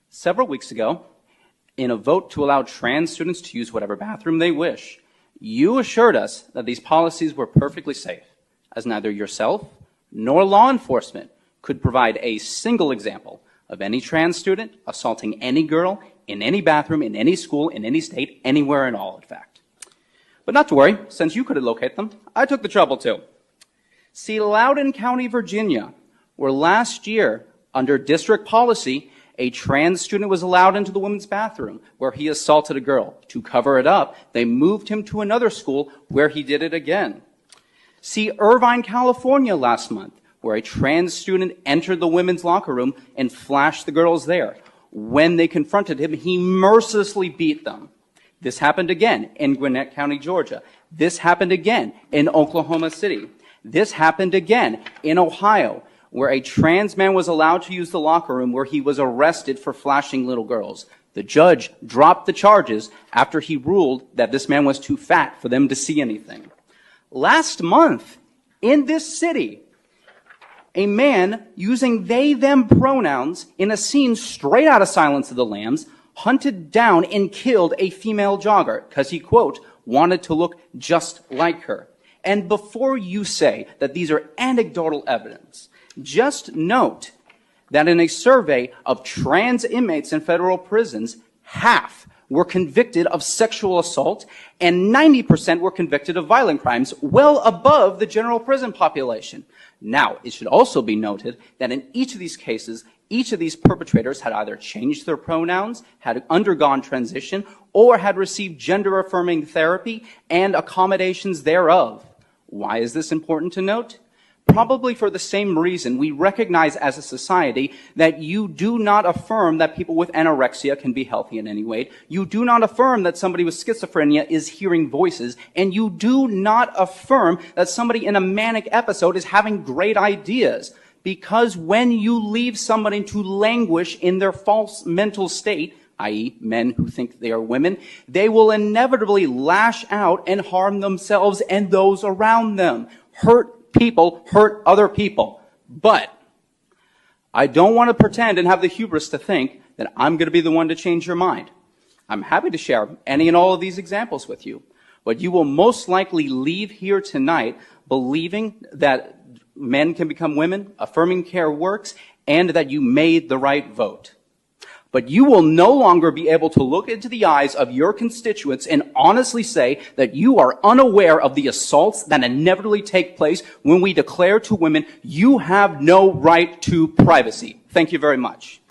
Several weeks ago, in a vote to allow trans students to use whatever bathroom they wish, you assured us that these policies were perfectly safe, as neither yourself nor law enforcement could provide a single example of any trans student assaulting any girl in any bathroom, in any school, in any state, anywhere at all, in fact. But not to worry, since you couldn't locate them, I took the trouble to. See, Loudoun County, Virginia, where last year, under district policy, a trans student was allowed into the women's bathroom where he assaulted a girl. To cover it up, they moved him to another school where he did it again. See, Irvine, California last month, where a trans student entered the women's locker room and flashed the girls there. When they confronted him, he mercilessly beat them. This happened again in Gwinnett County, Georgia. This happened again in Oklahoma City. This happened again in Ohio, where a trans man was allowed to use the locker room where he was arrested for flashing little girls. The judge dropped the charges after he ruled that this man was too fat for them to see anything. Last month, in this city, a man using they-them pronouns in a scene straight out of Silence of the Lambs hunted down and killed a female jogger because he, quote, wanted to look just like her. And before you say that these are anecdotal evidence, just note that in a survey of trans inmates in federal prisons, half were convicted of sexual assault and 90% were convicted of violent crimes, well above the general prison population. Now, it should also be noted that in each of these cases, each of these perpetrators had either changed their pronouns, had undergone transition, or had received gender-affirming therapy and accommodations thereof. Why is this important to note? Probably for the same reason we recognize as a society that you do not affirm that people with anorexia can be healthy in any way. You do not affirm that somebody with schizophrenia is hearing voices. And you do not affirm that somebody in a manic episode is having great ideas. Because when you leave somebody to languish in their false mental state, i.e. men who think they are women, they will inevitably lash out and harm themselves and those around them. People hurt other people. But I don't want to pretend and have the hubris to think that I'm going to be the one to change your mind. I'm happy to share any and all of these examples with you. But you will most likely leave here tonight believing that men can become women, affirming care works, and that you made the right vote. But you will no longer be able to look into the eyes of your constituents and honestly say that you are unaware of the assaults that inevitably take place when we declare to women, you have no right to privacy. Thank you very much.